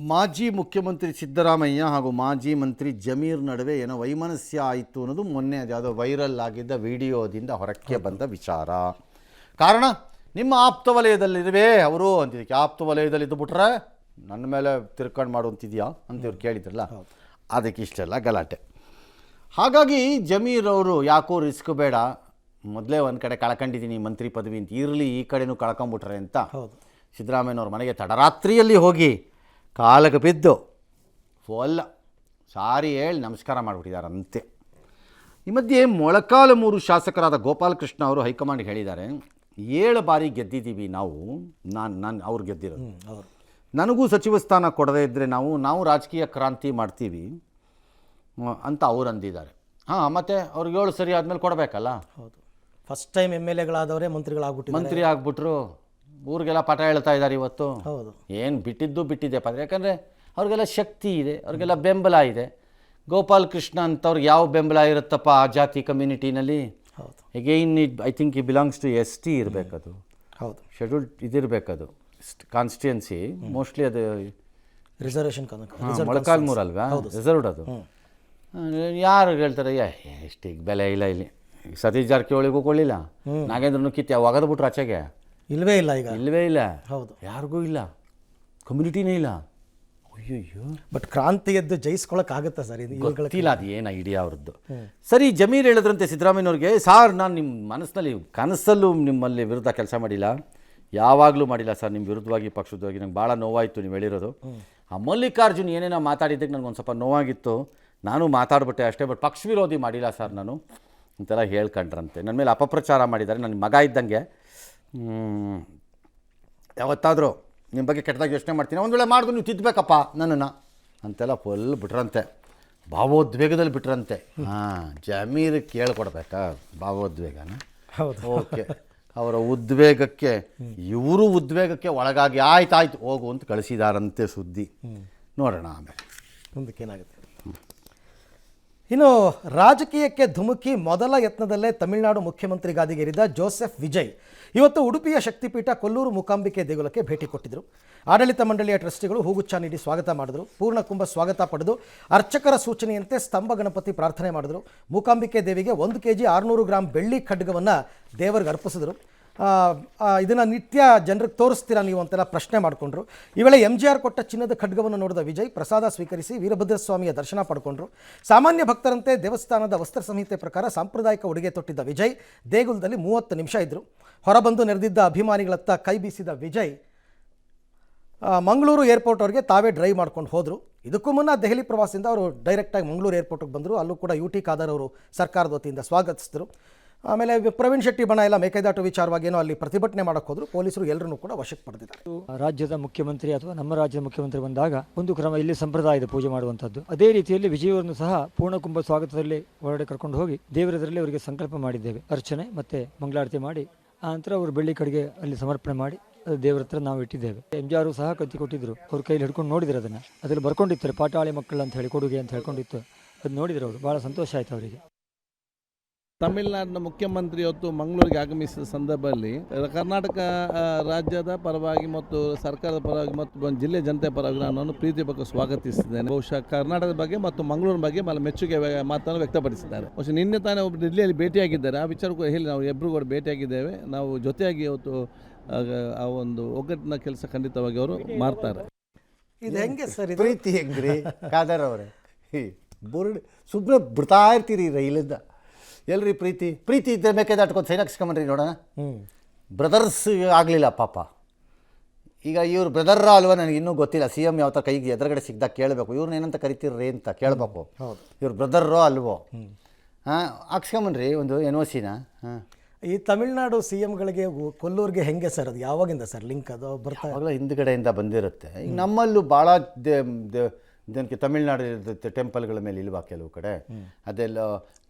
ಮಾಜಿ ಮುಖ್ಯಮಂತ್ರಿ ಸಿದ್ದರಾಮಯ್ಯ ಹಾಗೂ ಮಾಜಿ ಮಂತ್ರಿ ಜಮೀರ್ ನಡುವೆ ಏನೋ ವೈಮನಸ್ಯ ಆಯಿತು ಅನ್ನೋದು ಮೊನ್ನೆ ಯಾವುದೋ ವೈರಲ್ ಆಗಿದ್ದ ವಿಡಿಯೋದಿಂದ ಹೊರಕ್ಕೆ ಬಂದ ವಿಚಾರ. ಕಾರಣ ನಿಮ್ಮ ಆಪ್ತ ವಲಯದಲ್ಲಿರುವೆ ಅವರು ಅಂತಿದ್ದಕ್ಕೆ ಆಪ್ತ ವಲಯದಲ್ಲಿ ಇದ್ದುಬಿಟ್ರೆ ನನ್ನ ಮೇಲೆ ತಿರ್ಕೊಂಡು ಮಾಡುವಂತಿದೆಯಾ ಅಂತ ಇವ್ರು ಕೇಳಿದ್ರಲ್ಲ, ಅದಕ್ಕೆ ಇಷ್ಟೆಲ್ಲ ಗಲಾಟೆ. ಹಾಗಾಗಿ ಜಮೀರ್ ಅವರು ಯಾಕೋ ರಿಸ್ಕ್ ಬೇಡ, ಮೊದಲೇ ಒಂದು ಕಡೆ ಕಳ್ಕೊಂಡಿದ್ದೀನಿ ಮಂತ್ರಿ ಪದವಿ ಅಂತ, ಇರಲಿ ಈ ಕಡೆನೂ ಕಳ್ಕೊಂಬಿಟ್ರೆ ಅಂತ ಸಿದ್ದರಾಮಯ್ಯನವ್ರ ಮನೆಗೆ ತಡರಾತ್ರಿಯಲ್ಲಿ ಹೋಗಿ ಕಾಲಕ್ಕೆ ಬಿದ್ದು ಫುಲ್ಲ ಸಾರಿ ಹೇಳಿ ನಮಸ್ಕಾರ ಮಾಡಿಬಿಟ್ಟಿದ್ದಾರಂತೆ. ಈ ಮಧ್ಯೆ ಮೊಳಕಾಲ್ಮೂರು ಶಾಸಕರಾದ ಗೋಪಾಲಕೃಷ್ಣ ಅವರು ಹೈಕಮಾಂಡ್ಗೆ ಹೇಳಿದ್ದಾರೆ, 7 ಬಾರಿ ಗೆದ್ದಿದ್ದೀವಿ ನಾವು, ನಾನು ಅವ್ರು ಗೆದ್ದಿರೋದು, ನನಗೂ ಸಚಿವ ಸ್ಥಾನ ಕೊಡದೇ ಇದ್ದರೆ ನಾವು ರಾಜಕೀಯ ಕ್ರಾಂತಿ ಮಾಡ್ತೀವಿ ಅಂತ ಅವ್ರು ಅಂದಿದ್ದಾರೆ. ಹಾಂ, ಮತ್ತು ಅವ್ರಿಗೆ 7 ಸರಿ ಆದಮೇಲೆ ಕೊಡಬೇಕಲ್ಲ. ಹೌದು, ಫಸ್ಟ್ ಟೈಮ್ ಮಂತ್ರಿ ಆಗ್ಬಿಟ್ರು, ಊರಿಗೆಲ್ಲ ಪಾಠ ಹೇಳ್ತಾ ಇದ್ದಾರೆ ಇವತ್ತು. ಹೌದು, ಏನು ಬಿಟ್ಟಿದೆ ಪದ, ಯಾಕಂದರೆ ಅವ್ರಿಗೆಲ್ಲ ಶಕ್ತಿ ಇದೆ, ಅವ್ರಿಗೆಲ್ಲ ಬೆಂಬಲ ಇದೆ. ಗೋಪಾಲಕೃಷ್ಣ ಅಂತವ್ರಿಗೆ ಯಾವ ಬೆಂಬಲ ಇರುತ್ತಪ್ಪ ಆ ಜಾತಿ ಕಮ್ಯುನಿಟಿನಲ್ಲಿ? ಹೌದು, ಎಗೈನ್ ಐ ಥಿಂಕ್ ಈ ಬಿಲಾಂಗ್ಸ್ ಟು ST ಇರಬೇಕದು. ಹೌದು, ಶೆಡ್ಯೂಲ್ಡ್ ಇದಿರಬೇಕದು ಕಾನ್ಸ್ಟಿಟ್ಯೂನ್ಸಿ, ಮೋಸ್ಟ್ಲಿ ಅದು ರಿಸರ್ವೇಷನ್ ಮೊಳಕಾಲ್ಮೂರು ಅಲ್ವಾ, ರಿಸರ್ವ್ಡ್ ಅದು. ಯಾರು ಹೇಳ್ತಾರೆ ಎಷ್ಟು ಈಗ ಬೆಲೆ ಇಲ್ಲ ಇಲ್ಲಿ, ಸತೀಶ್ ಜಾರಕಿಹೊಳಿಗೂ ಕೊಳ್ಳಿಲ್ಲ, ನಾಗೇಂದ್ರನು ಕಿತ್ತಿ ಒಗದ್ಬಿಟ್ರು ಆಚೆಗೆ, ಇಲ್ಲವೇ ಇಲ್ಲ, ಈಗ ಇಲ್ಲವೇ ಇಲ್ಲ. ಹೌದು, ಯಾರಿಗೂ ಇಲ್ಲ, ಕಮ್ಯುನಿಟಿನೇ ಇಲ್ಲ. ಅಯ್ಯೋ, ಬಟ್ ಕ್ರಾಂತಿ ಎದ್ದು ಜಯಿಸ್ಕೊಳಕ್ಕಾಗತ್ತಾ ಸರ್? ಇದು ಗೊತ್ತಿಲ್ಲ ಅದು ಏನು ಐಡಿಯಾ ಅವ್ರದ್ದು. ಸರಿ, ಜಮೀರ್ ಹೇಳಿದ್ರಂತೆ ಸಿದ್ದರಾಮಯ್ಯನವ್ರಿಗೆ, ಸಾರ್ ನಾನು ನಿಮ್ಮ ಮನಸ್ಸಿನಲ್ಲಿ ಕನಸಲ್ಲೂ ನಿಮ್ಮಲ್ಲಿ ವಿರುದ್ಧ ಕೆಲಸ ಮಾಡಿಲ್ಲ, ಯಾವಾಗಲೂ ಮಾಡಿಲ್ಲ ಸರ್ ನಿಮ್ಮ ವಿರುದ್ಧವಾಗಿ ಪಕ್ಷದವಾಗಿ, ನಂಗೆ ಭಾಳ ನೋವಾಯಿತು ನೀವು ಹೇಳಿರೋದು. ಆ ಮಲ್ಲಿಕಾರ್ಜುನ್ ಏನೇನೋ ಮಾತಾಡಿದ್ದಕ್ಕೆ ನನಗೆ ಒಂದು ಸ್ವಲ್ಪ ನೋವಾಗಿತ್ತು, ನಾನು ಮಾತಾಡ್ಬಿಟ್ಟೆ ಅಷ್ಟೇ, ಬಟ್ ಪಕ್ಷ ವಿರೋಧಿ ಮಾಡಿಲ್ಲ ಸರ್ ನಾನು ಅಂತೆಲ್ಲ ಹೇಳ್ಕೊಂಡ್ರಂತೆ. ನನ್ನ ಮೇಲೆ ಅಪಪ್ರಚಾರ ಮಾಡಿದ್ದಾರೆ, ನನ್ನ ಮಗ ಇದ್ದಂಗೆ, ಯಾವತ್ತಾದರೂ ನಿಮ್ಮ ಬಗ್ಗೆ ಕೆಟ್ಟದಾಗಿ ಯೋಚನೆ ಮಾಡ್ತೀನಿ, ಒಂದು ವೇಳೆ ಮಾಡಿದ್ರು ನೀವು ತಿದ್ದಬೇಕಪ್ಪ ನನ್ನನ್ನು ಅಂತೆಲ್ಲ ಫುಲ್ ಬಿಟ್ರಂತೆ, ಭಾವೋದ್ವೇಗದಲ್ಲಿ ಬಿಟ್ರಂತೆ. ಹಾಂ, ಜಮೀರ್ ಕೇಳ್ಕೊಡ್ಬೇಕಾ ಭಾವೋದ್ವೇಗನ? ಹೌದು, ಓಕೆ, ಅವರ ಉದ್ವೇಗಕ್ಕೆ ಇವರು ಉದ್ವೇಗಕ್ಕೆ ಒಳಗಾಗಿ ಆಯ್ತಾಯ್ತು ಹೋಗು ಅಂತ ಕಳಿಸಿದಾರಂತೆ ಸುದ್ದಿ. ನೋಡೋಣ ಆಮೇಲೆ ಮುಂದಕ್ಕೇನಾಗುತ್ತೆ. ಇನ್ನು ರಾಜಕೀಯಕ್ಕೆ ಧುಮುಕಿ ಮೊದಲ ಯತ್ನದಲ್ಲೇ ತಮಿಳುನಾಡು ಮುಖ್ಯಮಂತ್ರಿ ಗಾದಿಗೇರಿದ ಜೋಸೆಫ್ ವಿಜಯ್ ಇವತ್ತು ಉಡುಪಿಯ ಶಕ್ತಿಪೀಠ ಕೊಲ್ಲೂರು ಮೂಕಾಂಬಿಕೆ ದೇಗುಲಕ್ಕೆ ಭೇಟಿ ಕೊಟ್ಟಿದ್ದರು. ಆಡಳಿತ ಮಂಡಳಿಯ ಟ್ರಸ್ಟಿಗಳು ಹೂಗುಚ್ಛ ನೀಡಿ ಸ್ವಾಗತ ಮಾಡಿದ್ರು. ಪೂರ್ಣಕುಂಭ ಸ್ವಾಗತ ಪಡೆದು ಅರ್ಚಕರ ಸೂಚನೆಯಂತೆ ಸ್ತಂಭ ಗಣಪತಿ ಪ್ರಾರ್ಥನೆ ಮಾಡಿದ್ರು. ಮೂಕಾಂಬಿಕೆ ದೇವಿಗೆ 1 kg 600 ಗ್ರಾಂ ಬೆಳ್ಳಿ ಖಡ್ಗವನ್ನು ದೇವರಿಗೆ ಅರ್ಪಿಸಿದ್ರು. ಇದನ್ನು ನಿತ್ಯ ಜನರಿಗೆ ತೋರಿಸ್ತೀರಾ ನೀವು ಅಂತೆಲ್ಲ ಪ್ರಶ್ನೆ ಮಾಡಿಕೊಂಡ್ರು. ಈ ವೇಳೆ MGR ಕೊಟ್ಟ ಚಿನ್ನದ ಖಡ್ಗವನ್ನು ನೋಡಿದ ವಿಜಯ್ ಪ್ರಸಾದ ಸ್ವೀಕರಿಸಿ ವೀರಭದ್ರ ಸ್ವಾಮಿಯ ದರ್ಶನ ಪಡ್ಕೊಂಡ್ರು. ಸಾಮಾನ್ಯ ಭಕ್ತರಂತೆ ದೇವಸ್ಥಾನದ ವಸ್ತ್ರ ಸಂಹಿತೆ ಪ್ರಕಾರ ಸಾಂಪ್ರದಾಯಿಕ ಉಡುಗೆ ತೊಟ್ಟಿದ್ದ ವಿಜಯ್ ದೇಗುಲದಲ್ಲಿ 30 ನಿಮಿಷ ಇದ್ದರು. ಹೊರಬಂದು ನೆರೆದಿದ್ದ ಅಭಿಮಾನಿಗಳತ್ತ ಕೈ ಬೀಸಿದ ವಿಜಯ್ ಮಂಗಳೂರು ಏರ್ಪೋರ್ಟ್ ಅವ್ರಿಗೆ ತಾವೇ ಡ್ರೈವ್ ಮಾಡ್ಕೊಂಡು ಹೋದರು. ಇದಕ್ಕೂ ಮುನ್ನ ದೆಹಲಿ ಪ್ರವಾಸದಿಂದ ಅವರು ಡೈರೆಕ್ಟಾಗಿ ಮಂಗಳೂರು ಏರ್ಪೋರ್ಟ್ಗೆ ಬಂದರು. ಅಲ್ಲೂ ಕೂಡ UT ಖಾದರ್ ಅವರು ಸರ್ಕಾರದ ವತಿಯಿಂದ ಸ್ವಾಗತಿಸಿದರು. ಆಮೇಲೆ ಪ್ರವೀಣ್ ಶೆಟ್ಟಿ ಬಣ ಎಲ್ಲ ಮೇಕೆದಾಟು ವಿಚಾರವಾಗಿ ಏನೋ ಅಲ್ಲಿ ಪ್ರತಿಭಟನೆ ಮಾಡಕ್ಕೆ ಹೋದ್ರು. ಪೊಲೀಸರು ಎಲ್ಲರನ್ನೂ ಕೂಡ ವಶಕ್ಕೆ ಪಡೆದಿದ್ದಾರೆ. ರಾಜ್ಯದ ಮುಖ್ಯಮಂತ್ರಿ ಅಥವಾ ನಮ್ಮ ರಾಜ್ಯದ ಮುಖ್ಯಮಂತ್ರಿ ಬಂದಾಗ ಒಂದು ಕ್ರಮ ಇಲ್ಲಿ ಸಂಪ್ರದಾಯ ಇದೆ ಪೂಜೆ ಮಾಡುವಂಥದ್ದು. ಅದೇ ರೀತಿಯಲ್ಲಿ ವಿಜಯವರನ್ನು ಸಹ ಪೂರ್ಣಕುಂಭ ಸ್ವಾಗತದಲ್ಲಿ ಹೊರಗಡೆ ಕರ್ಕೊಂಡು ಹೋಗಿ ದೇವರದರಲ್ಲಿ ಅವರಿಗೆ ಸಂಕಲ್ಪ ಮಾಡಿದ್ದೇವೆ, ಅರ್ಚನೆ ಮತ್ತೆ ಮಂಗಳಾರತಿ ಮಾಡಿ ಆ ನಂತರ ಅವರು ಬೆಳ್ಳಿ ಕಡೆಗೆ ಅಲ್ಲಿ ಸಮರ್ಪಣೆ ಮಾಡಿ ಅದು ದೇವರ ಹತ್ರ ನಾವು ಇಟ್ಟಿದ್ದೇವೆ. MGR ಸಹ ಕತ್ತಿ ಕೊಟ್ಟಿದ್ರು, ಅವ್ರ ಕೈಲಿ ಹಿಡ್ಕೊಂಡು ನೋಡಿದ್ರು, ಅದ್ರಲ್ಲಿ ಬರ್ಕೊಂಡಿರ್ತಾರೆ ಪಾಟಾಳಿ ಮಕ್ಕಳು ಅಂತ ಹೇಳಿ ಕೊಡುಗೆ ಅಂತ ಹೇಳ್ಕೊಂಡಿತ್ತು. ಅದು ನೋಡಿದ್ರು ಅವರು, ಭಾಳ ಸಂತೋಷ ಆಯ್ತು ಅವರಿಗೆ. ತಮಿಳುನಾಡಿನ ಮುಖ್ಯಮಂತ್ರಿ ಇವತ್ತು ಮಂಗಳೂರಿಗೆ ಆಗಮಿಸಿದ ಸಂದರ್ಭದಲ್ಲಿ ಕರ್ನಾಟಕ ರಾಜ್ಯದ ಪರವಾಗಿ ಮತ್ತು ಸರ್ಕಾರದ ಪರವಾಗಿ ಮತ್ತು ಜಿಲ್ಲೆ ಜನತೆ ಪರವಾಗಿ ನಾನು ಪ್ರೀತಿಪೂರ್ವಕ ಸ್ವಾಗತಿಸಿದ್ದೇನೆ. ಬಹುಶಃ ಕರ್ನಾಟಕದ ಬಗ್ಗೆ ಮತ್ತು ಮಂಗಳೂರಿನ ಬಗ್ಗೆ ಬಹಳ ಮೆಚ್ಚುಗೆ ಮಾತನ್ನು ವ್ಯಕ್ತಪಡಿಸಿದ್ದಾರೆ. ಬಹುಶಃ ನಿನ್ನೆ ತಾನೇ ಒಬ್ಬರು ಡೆಲ್ಲಿಯಲ್ಲಿ ಭೇಟಿಯಾಗಿದ್ದಾರೆ, ಆ ವಿಚಾರ ಕೂಡ ಹೇಳಿ ನಾವು ಇಬ್ಬರು ಕೂಡ ಭೇಟಿಯಾಗಿದ್ದೇವೆ. ನಾವು ಜೊತೆಯಾಗಿ ಇವತ್ತು ಆ ಒಂದು ಒಗ್ಗಟ್ಟಿನ ಕೆಲಸ ಖಂಡಿತವಾಗಿ ಅವರು ಮಾಡ್ತಾರೆ. ಇದು ಹೆಂಗೆ ಸರ್ ಪ್ರೀತಿ ಹೆಂಗ್ರಿ ಖಾದರ್ ಅವರೇ? ಬೋರ್ಡ್ ಸುಮ್ಮನೆ ಬಿಡ್ತಾ ಇರ್ತೀರಿ ರೈಲಿಂದ. ಎಲ್ರಿ ಪ್ರೀತಿ ಇದ್ದರೆ ಮೇಕೆದಾಟ್ಕೊಂಡು ಸೈನ್ ಹಾಕ್ಸ್ಕೊಂಬನ್ರಿ ನೋಡೋಣ. ಬ್ರದರ್ಸ್ ಆಗಲಿಲ್ಲ ಪಾಪ. ಈಗ ಇವ್ರು ಬ್ರದರ್ ಅಲ್ವಾ ನನಗೆ ಇನ್ನೂ ಗೊತ್ತಿಲ್ಲ. CM ಯಾವ ಥರ ಕೈಗೆ ಎದುರುಗಡೆ ಸಿಗ್ದಾಗ ಕೇಳಬೇಕು, ಇವ್ರನ್ನ ಏನಂತ ಕರಿತೀರ್ರಿ ಅಂತ ಕೇಳಬೇಕು. ಇವ್ರು ಬ್ರದರ್ರೋ ಅಲ್ವೋ? ಹಾಂ, ಹಾಕ್ಸ್ಕೊಂಬನ್ರಿ ಒಂದು NOCನ. ಹಾಂ, ಈ ತಮಿಳುನಾಡು CMಗಳಿಗೆ ಕೊಲ್ಲೂರಿಗೆ ಹೆಂಗೆ ಸರ್ ಅದು ಯಾವಾಗಿಂದ ಸರ್ ಲಿಂಕ್? ಅದು ಬರ್ತಾ ಹಿಂದ್ಗಡೆಯಿಂದ ಬಂದಿರುತ್ತೆ. ಈಗ ನಮ್ಮಲ್ಲೂ ಭಾಳ ಇದಕ್ಕೆ ತಮಿಳ್ನಾಡು ಟೆಂಪಲ್ಗಳ ಮೇಲೆ ಇಲ್ವಾ ಕೆಲವು ಕಡೆ? ಅದೆಲ್ಲ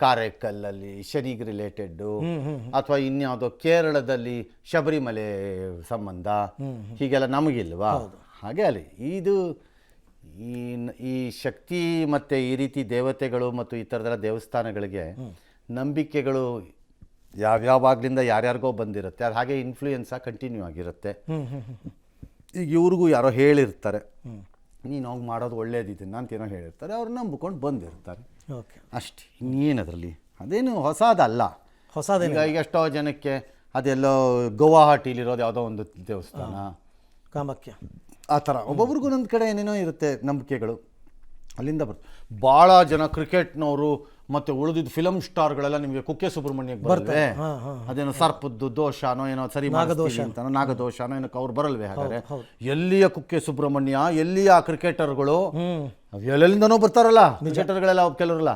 ಕಾರೈಕಲ್ಲಲ್ಲಿ ಶನಿಗೆ ರಿಲೇಟೆಡ್ಡು, ಅಥವಾ ಇನ್ಯಾವುದೋ ಕೇರಳದಲ್ಲಿ ಶಬರಿಮಲೆ ಸಂಬಂಧ, ಹೀಗೆಲ್ಲ ನಮಗಿಲ್ವಾ? ಹಾಗೆ ಅಲ್ಲಿ ಇದು ಈ ಶಕ್ತಿ ಮತ್ತು ಈ ರೀತಿ ದೇವತೆಗಳು ಮತ್ತು ಈ ಥರದೆಲ್ಲ ದೇವಸ್ಥಾನಗಳಿಗೆ ನಂಬಿಕೆಗಳು ಯಾವ್ಯಾವಾಗಲಿಂದ ಯಾರ್ಯಾರಿಗೋ ಬಂದಿರುತ್ತೆ. ಅದು ಹಾಗೆ ಇನ್ಫ್ಲೂಯೆನ್ಸ ಕಂಟಿನ್ಯೂ ಆಗಿರುತ್ತೆ. ಈಗ ಇವ್ರಿಗೂ ಯಾರೋ ಹೇಳಿರ್ತಾರೆ, ನೀನು ಹೋಗಿ ಮಾಡೋದು ಒಳ್ಳೇದಿದೆ ಅಂತೇನೋ ಹೇಳಿರ್ತಾರೆ, ಅವ್ರು ನಂಬಿಕೊಂಡು ಬಂದಿರ್ತಾರೆ ಓಕೆ, ಅಷ್ಟೇ. ಇನ್ನೇನದರಲ್ಲಿ ಅದೇನು ಹೊಸದಲ್ಲ. ಹೊಸದೇನು ಈಗ ಎಷ್ಟೋ ಜನಕ್ಕೆ ಅದೆಲ್ಲೋ ಗುವಾಹಟಿಲಿರೋದು ಯಾವುದೋ ಒಂದು ದೇವಸ್ಥಾನ, ಕಾಮಾಖ್ಯ, ಆ ಥರ ಒಬ್ಬೊಬ್ರಿಗೂ ಒಂದೊಂದು ಕಡೆ ಏನೇನೋ ಇರುತ್ತೆ ನಂಬಿಕೆಗಳು, ಅಲ್ಲಿಂದ ಬರ್ತದೆ. ಭಾಳ ಜನ ಕ್ರಿಕೆಟ್ನವರು ಮತ್ತು ಉಳಿದಿದ್ದು ಫಿಲಮ್ ಸ್ಟಾರ್ಗಳೆಲ್ಲ ನಿಮಗೆ ಕುಕ್ಕೆ ಸುಬ್ರಹ್ಮಣ್ಯಕ್ಕೆ ಬರ್ತವೆ. ಅದೇನೋ ಸರ್ಪದ್ದು ದೋಷನೋ ಏನೋ ಸರಿ ಮಾಡ್ತೀವಿ ಅಂತ, ನಾಗದೋಷನೋ ಏನೋ ಅವ್ರು ಬರಲ್ವೇ? ಹಾಗಾದ್ರೆ ಎಲ್ಲಿಯ ಕುಕ್ಕೆ ಸುಬ್ರಹ್ಮಣ್ಯ, ಎಲ್ಲಿಯ ಕ್ರಿಕೆಟರ್ಗಳು, ಎಲ್ಲೆಲ್ಲಿಂದನೋ ಬರ್ತಾರಲ್ಲ ಕ್ರಿಕೆಟರ್ಗಳೆಲ್ಲ, ಕೆಲವರಲ್ಲ.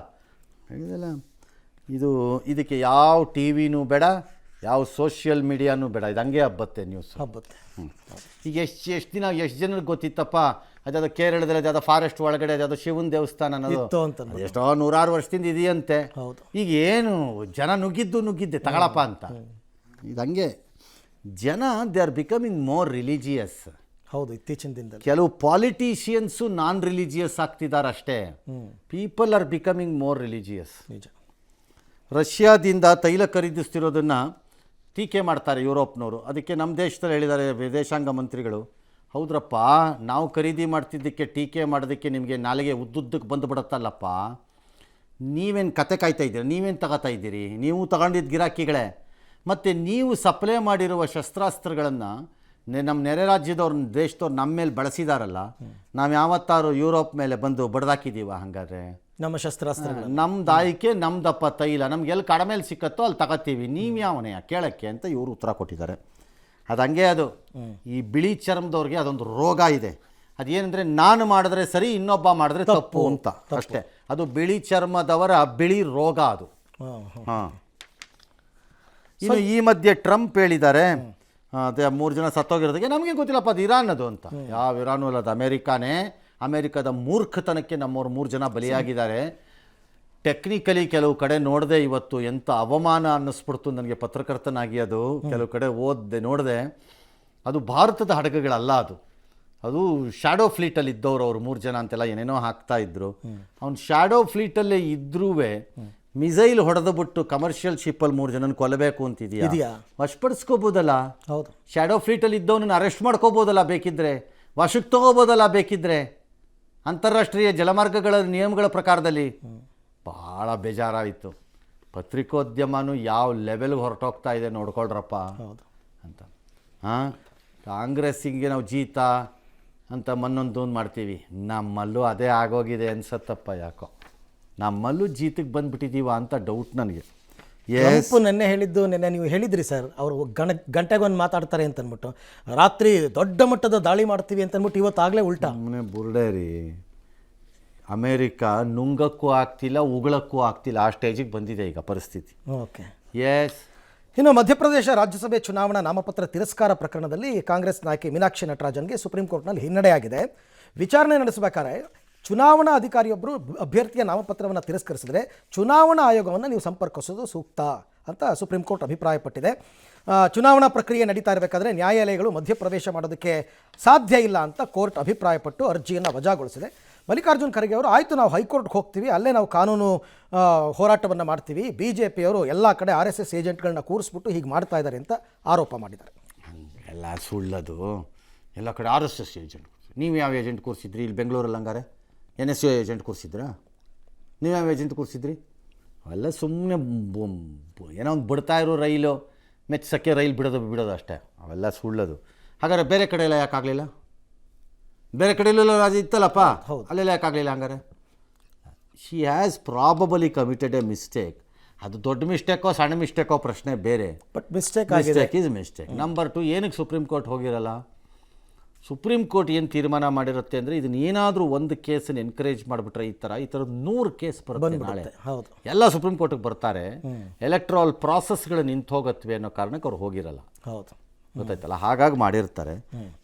ಹೇಳಿದಲ್ಲ, ಇದಕ್ಕೆ ಯಾವ ಟಿ ವಿನೂ ಬೇಡ, ಯಾವ ಸೋಷಿಯಲ್ ಮೀಡಿಯಾನೂ ಬೇಡ, ಇದು ಹಂಗೆ ಹಬ್ಬತ್ತೆ ನ್ಯೂಸ್. ಈಗ ಎಷ್ಟು ದಿನ ಎಷ್ಟು ಜನರಿಗೆ ಗೊತ್ತಿತ್ತಪ್ಪ ಅದ್ಯಾವುದೋ ಕೇರಳದಲ್ಲಿ ಅದ್ಯಾವುದೋ ಫಾರೆಸ್ಟ್ ಒಳಗಡೆ ಅದ್ಯಾವುದೋ ಶಿವನ ದೇವಸ್ಥಾನ ಅನ್ನೋದು ಎಷ್ಟೋ 100 ವರ್ಷದಿಂದ ಇದೆಯಂತೆ. ಈಗ ಏನು ಜನ ನುಗ್ಗಿದ್ದೆ ತಗೊಳಪ್ಪ ಅಂತ. ಇದು ಹಂಗೆ ಜನ they are becoming more religious. ಹೌದು, ಇತ್ತೀಚಿನ ದಿನದಲ್ಲಿ ಕೆಲವು ಪಾಲಿಟಿಷಿಯನ್ಸು ನಾನ್ ರಿಲಿಜಿಯಸ್ ಆಗ್ತಿದ್ದಾರೆ ಅಷ್ಟೇ. People are becoming more religious. ನಿಜ. ರಷ್ಯಾದಿಂದ ತೈಲ ಖರೀದಿಸ್ತಿರೋದನ್ನು ಟೀಕೆ ಮಾಡ್ತಾರೆ ಯುರೋಪ್ನವರು. ಅದಕ್ಕೆ ನಮ್ಮ ದೇಶದಲ್ಲಿ ಹೇಳಿದ್ದಾರೆ ವಿದೇಶಾಂಗ ಮಂತ್ರಿಗಳು, ಹೌದ್ರಪ್ಪ, ನಾವು ಖರೀದಿ ಮಾಡ್ತಿದ್ದಕ್ಕೆ ಟೀಕೆ ಮಾಡೋದಕ್ಕೆ ನಿಮಗೆ ನಾಳೆಗೆ ಉದ್ದುದ್ದಕ್ಕೆ ಬಂದುಬಿಡುತ್ತಲ್ಲಪ್ಪ, ನೀವೇನು ಕತೆ ಕಾಯ್ತಾ ಇದ್ದೀರಿ, ನೀವೇನು ತಗೋತಾ ಇದ್ದೀರಿ, ನೀವು ತಗೊಂಡಿದ್ದ ಗಿರಾಕಿಗಳೇ. ಮತ್ತು ನೀವು ಸಪ್ಲೈ ಮಾಡಿರುವ ಶಸ್ತ್ರಾಸ್ತ್ರಗಳನ್ನು ನಮ್ಮ ನೆರೆ ರಾಜ್ಯದವ್ರ ದೇಶದವ್ರು ನಮ್ಮ ಮೇಲೆ ಬಳಸಿದಾರಲ್ಲ, ನಾವು ಯಾವತ್ತಾರು ಯುರೋಪ್ ಮೇಲೆ ಬಂದು ಬಡ್ದಾಕಿದ್ದೀವ? ಹಾಗಾದ್ರೆ ನಮ್ಮ ಶಸ್ತ್ರಾಸ್ತ್ರಗಳು ನಮ್ದು ಆಯ್ಕೆ, ನಮ್ದಪ್ಪ ತೈಲ, ನಮ್ಗೆ ಎಲ್ಲಿ ಕಡಿಮೆ ಸಿಕ್ಕತ್ತೋ ಅಲ್ಲಿ ತಗೋತೀವಿ, ನೀವು ಯಾವನೆಯ ಕೇಳೋಕ್ಕೆ ಅಂತ ಇವರು ಉತ್ತರ ಕೊಟ್ಟಿದ್ದಾರೆ. ಅದು ಹಂಗೆ. ಅದು ಈ ಬಿಳಿ ಚರ್ಮದವ್ರಿಗೆ ಅದೊಂದು ರೋಗ ಇದೆ. ಅದೇನೆಂದರೆ, ನಾನು ಮಾಡಿದ್ರೆ ಸರಿ, ಇನ್ನೊಬ್ಬ ಮಾಡಿದ್ರೆ ತಪ್ಪು ಅಂತ ಅಷ್ಟೇ. ಅದು ಬಿಳಿ ಚರ್ಮದವರ ಬಿಳಿ ರೋಗ ಅದು. ಹಾಂ. ಇನ್ನು ಈ ಮಧ್ಯೆ ಟ್ರಂಪ್ ಹೇಳಿದ್ದಾರೆ, ಅದೇ 3 ಜನ ಸತ್ತೋಗಿರೋದಕ್ಕೆ ನಮಗೆ ಗೊತ್ತಿಲ್ಲಪ್ಪ ಅದು ಇರಾನ್ ಅದು ಅಂತ. ಯಾವ ಇರಾನು ಅಲ್ಲ, ಅದು ಅಮೇರಿಕಾನೇ. ಅಮೇರಿಕಾದ ಮೂರ್ಖತನಕ್ಕೆ ನಮ್ಮವ್ರು 3 ಜನ ಬಲಿಯಾಗಿದ್ದಾರೆ. ಟೆಕ್ನಿಕಲಿ ಕೆಲವು ಕಡೆ ನೋಡಿದೆ, ಇವತ್ತು ಎಂಥ ಅವಮಾನ ಅನ್ನಿಸ್ಬಿಡ್ತು ನನಗೆ ಪತ್ರಕರ್ತನಾಗಿ. ಅದು ಕೆಲವು ಕಡೆ ಓದಿದೆ, ನೋಡಿದೆ. ಅದು ಭಾರತದ ಹಡಗುಗಳಲ್ಲ, ಅದು ಶ್ಯಾಡೋ ಫ್ಲೀಟಲ್ಲಿ ಇದ್ದವ್ರು ಅವರು 3 ಜನ ಅಂತೆಲ್ಲ ಏನೇನೋ ಹಾಕ್ತಾ ಇದ್ರು. ಅವ್ನು ಶ್ಯಾಡೋ ಫ್ಲೀಟಲ್ಲೇ ಇದ್ರೂ ಮಿಸೈಲ್ ಹೊಡೆದುಬಿಟ್ಟು ಕಮರ್ಷಿಯಲ್ ಶಿಪ್ಪಲ್ಲಿ 3 ಜನನ ಕೊಲ್ಲಬೇಕು ಅಂತಿದೆಯಾ? ವಶಪಡಿಸ್ಕೋಬೋದಲ್ಲ? ಹೌದು. ಶ್ಯಾಡೋ ಫ್ಲೀಟಲ್ಲಿ ಇದ್ದವನನ್ನು ಅರೆಸ್ಟ್ ಮಾಡ್ಕೋಬೋದಲ್ಲ ಬೇಕಿದ್ರೆ, ವಶಕ್ಕೆ ತಗೋಬೋದಲ್ಲ ಬೇಕಿದ್ರೆ, ಅಂತಾರಾಷ್ಟ್ರೀಯ ಜಲಮಾರ್ಗಗಳ ನಿಯಮಗಳ ಪ್ರಕಾರದಲ್ಲಿ. ಭಾಳ ಬೇಜಾರಾಯಿತು. ಪತ್ರಿಕೋದ್ಯಮನೂ ಯಾವ ಲೆವೆಲ್ಗೆ ಹೊರಟೋಗ್ತಾ ಇದೆ ನೋಡ್ಕೊಳ್ರಪ್ಪ ಅಂತ. ಹಾಂ, ಕಾಂಗ್ರೆಸ್ಸಿಗೆ ನಾವು ಜೀತ ಅಂತ ಮನ್ನೊಂದು ಮಾಡ್ತೀವಿ, ನಮ್ಮಲ್ಲೂ ಅದೇ ಆಗೋಗಿದೆ ಅನ್ಸತ್ತಪ್ಪ. ಯಾಕೋ ನಮ್ಮಲ್ಲೂ ಜೀತಕ್ಕೆ ಬಂದುಬಿಟ್ಟಿದ್ದೀವ ಅಂತ ಡೌಟ್ ನನಗೆ. ನೆನ್ನೆ ಹೇಳಿದ್ದು, ನೆನ್ನೆ ನೀವು ಹೇಳಿದ್ರಿ ಸರ್, ಅವರು ಗಂಟೆಗೊಂದು ಮಾತಾಡ್ತಾರೆ ಅಂತ ಅಂದ್ಬಿಟ್ಟು, ರಾತ್ರಿ ದೊಡ್ಡ ಮಟ್ಟದ ದಾಳಿ ಮಾಡ್ತೀವಿ ಅಂತ ಅಂದ್ಬಿಟ್ಟು ಇವತ್ತಾಗಲೇ ಉಲ್ಟಾ. ಸುಮ್ಮನೆ ಬುರ್ಡೆ ರೀ. ಅಮೇರಿಕಾ ನುಂಗಕ್ಕೂ ಆಗ್ತಿಲ್ಲ, ಉಗಳಕ್ಕೂ ಆಗ್ತಿಲ್ಲ, ಆ ಸ್ಟೇಜಿಗೆ ಬಂದಿದೆ ಈಗ ಪರಿಸ್ಥಿತಿ. Okay, yes. ಇನ್ನು ಮಧ್ಯಪ್ರದೇಶ ರಾಜ್ಯಸಭೆ ಚುನಾವಣಾ ನಾಮಪತ್ರ ತಿರಸ್ಕಾರ ಪ್ರಕರಣದಲ್ಲಿ ಕಾಂಗ್ರೆಸ್ ನಾಯಕಿ ಮೀನಾಕ್ಷಿ ನಟರಾಜನ್ಗೆ ಸುಪ್ರೀಂ ಕೋರ್ಟ್ನಲ್ಲಿ ಹಿನ್ನಡೆಯಾಗಿದೆ. ವಿಚಾರಣೆ ನಡೆಸಬೇಕಾದ್ರೆ ಚುನಾವಣಾ ಅಧಿಕಾರಿಯೊಬ್ಬರು ಅಭ್ಯರ್ಥಿಯ ನಾಮಪತ್ರವನ್ನು ತಿರಸ್ಕರಿಸಿದರೆ ಚುನಾವಣಾ ಆಯೋಗವನ್ನು ನೀವು ಸಂಪರ್ಕಿಸೋದು ಸೂಕ್ತ ಅಂತ ಸುಪ್ರೀಂ ಕೋರ್ಟ್ ಅಭಿಪ್ರಾಯಪಟ್ಟಿದೆ. ಚುನಾವಣಾ ಪ್ರಕ್ರಿಯೆ ನಡೀತಾ ಇರಬೇಕಾದ್ರೆ ನ್ಯಾಯಾಲಯಗಳು ಮಧ್ಯಪ್ರವೇಶ ಮಾಡೋದಕ್ಕೆ ಸಾಧ್ಯ ಇಲ್ಲ ಅಂತ ಕೋರ್ಟ್ ಅಭಿಪ್ರಾಯಪಟ್ಟು ಅರ್ಜಿಯನ್ನು ವಜಾಗೊಳಿಸಿದೆ. ಮಲ್ಲಿಕಾರ್ಜುನ್ ಖರ್ಗೆ ಅವರು, ಆಯಿತು ನಾವು ಹೈಕೋರ್ಟ್ಗೆ ಹೋಗ್ತೀವಿ, ಅಲ್ಲೇ ನಾವು ಕಾನೂನು ಹೋರಾಟವನ್ನು ಮಾಡ್ತೀವಿ, BJPಯವರು ಎಲ್ಲ ಕಡೆ RSS ಏಜೆಂಟ್ಗಳನ್ನ ಕೂರಿಸ್ಬಿಟ್ಟು ಹೀಗೆ ಮಾಡ್ತಾ ಇದ್ದಾರೆ ಅಂತ ಆರೋಪ ಮಾಡಿದ್ದಾರೆ. ಎಲ್ಲ ಸುಳ್ಳದು. ಎಲ್ಲ ಕಡೆ RSS ಏಜೆಂಟ್. ನೀವು ಯಾವ ಏಜೆಂಟ್ ಕೂರಿಸಿದ್ರಿ ಇಲ್ಲಿ ಬೆಂಗಳೂರಲ್ಲಿ? ಹಂಗಾರೆ NSU ಏಜೆಂಟ್ ಕೂರಿಸಿದ್ರಾ? ನೀವು ಯಾವ ಏಜೆಂಟ್ ಕೂರಿಸಿದ್ರಿ? ಅವೆಲ್ಲ ಸುಮ್ಮನೆ ಏನೋ ಒಂದು ಬಿಡ್ತಾ ಇರೋ ರೈಲು ಮೆಚ್ಚಕ್ಕೆ ರೈಲು ಬಿಡೋದು ಅಷ್ಟೇ. ಅವೆಲ್ಲ ಸುಳ್ಳದು. ಹಾಗಾದ್ರೆ ಬೇರೆ ಕಡೆ ಎಲ್ಲ ಯಾಕಾಗಲಿಲ್ಲ? ಬೇರೆ ಕಡೆಯಲ್ಲೆಲ್ಲ ರಾಜ ಇತ್ತಲ್ಲಪ್ಪ, ಅಲ್ಲೆಲ್ಲ ಯಾಕಾಗಲಿಲ್ಲ? ಹಂಗಾರೆ she has probably committed A mistake. ಅದು ದೊಡ್ಡ ಮಿಸ್ಟೇಕೋ ಸಣ್ಣ ಮಿಸ್ಟೇಕೋ ಪ್ರಶ್ನೆ ಬೇರೆ, but mistake is mistake. Number 2, ಏನಕ್ಕೆ ಸುಪ್ರೀಂ ಕೋರ್ಟ್ ಹೋಗಿರಲ್ಲ? ಸುಪ್ರೀಂ ಕೋರ್ಟ್ ಏನು ತೀರ್ಮಾನ ಮಾಡಿರುತ್ತೆ ಅಂದರೆ, ಇದನ್ನ ಏನಾದರೂ ಒಂದು ಕೇಸನ್ನು ಎನ್ಕರೇಜ್ ಮಾಡಿಬಿಟ್ರೆ ಈ ಥರದ್ದು 100 ಕೇಸ್ ಬರುತ್ತೆ ನಾಳೆ. ಹೌದು, ಎಲ್ಲ ಸುಪ್ರೀಂ ಕೋರ್ಟಿಗೆ ಬರ್ತಾರೆ. ಎಲೆಕ್ಟ್ರಲ್ ಪ್ರಾಸೆಸ್ಗಳು ನಿಂತು ಹೋಗತ್ವೆ ಅನ್ನೋ ಕಾರಣಕ್ಕೆ ಅವ್ರು ಹೋಗಿರಲ್ಲ. ಹೌದು, ಗೊತ್ತಾಯ್ತಲ್ಲ, ಹಾಗಾಗಿ ಮಾಡಿರ್ತಾರೆ.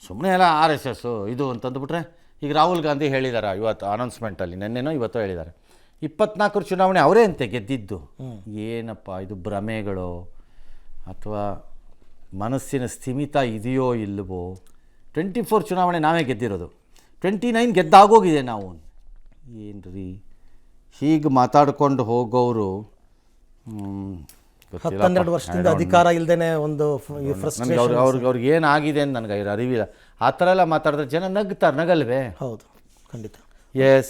ಸುಮ್ಮನೆ ಎಲ್ಲ RSS ಇದು ಅಂತಂದುಬಿಟ್ರೆ, ಈಗ ರಾಹುಲ್ ಗಾಂಧಿ ಹೇಳಿದ್ದಾರೆ ಇವತ್ತು ಅನೌನ್ಸ್ಮೆಂಟಲ್ಲಿ, ನೆನ್ನೆನೋ ಇವತ್ತೋ ಹೇಳಿದ್ದಾರೆ, 24 ಚುನಾವಣೆ ಅವರೇ ಅಂತೆ ಗೆದ್ದಿದ್ದು. ಏನಪ್ಪ ಇದು ಭ್ರಮೆಗಳು ಅಥವಾ ಮನಸ್ಸಿನ ಸ್ಥಿಮಿತ ಇದೆಯೋ ಇಲ್ಲವೋ? 24 ಚುನಾವಣೆ ನಾವೇ ಗೆದ್ದಿರೋದು, 29 ಗೆದ್ದಾಗೋಗಿದೆ ನಾವು. ಏನು ರೀ ಹೀಗೆ ಮಾತಾಡ್ಕೊಂಡು ಹೋಗೋರು? 12 ವರ್ಷದಿಂದ ಅಧಿಕಾರ ಇಲ್ಲದೇನೆ ಒಂದು ಅವ್ರಿಗೆ ಏನಾಗಿದೆ ಅಂತ ನನಗೆ ಅರಿವಿಲ್ಲ. ಆ ಥರ ಎಲ್ಲ ಮಾತಾಡಿದ್ರೆ ಜನ ನಗ್ತಾರೆ, ನಗಲ್ವೇ? ಹೌದು, ಖಂಡಿತ. ಎಸ್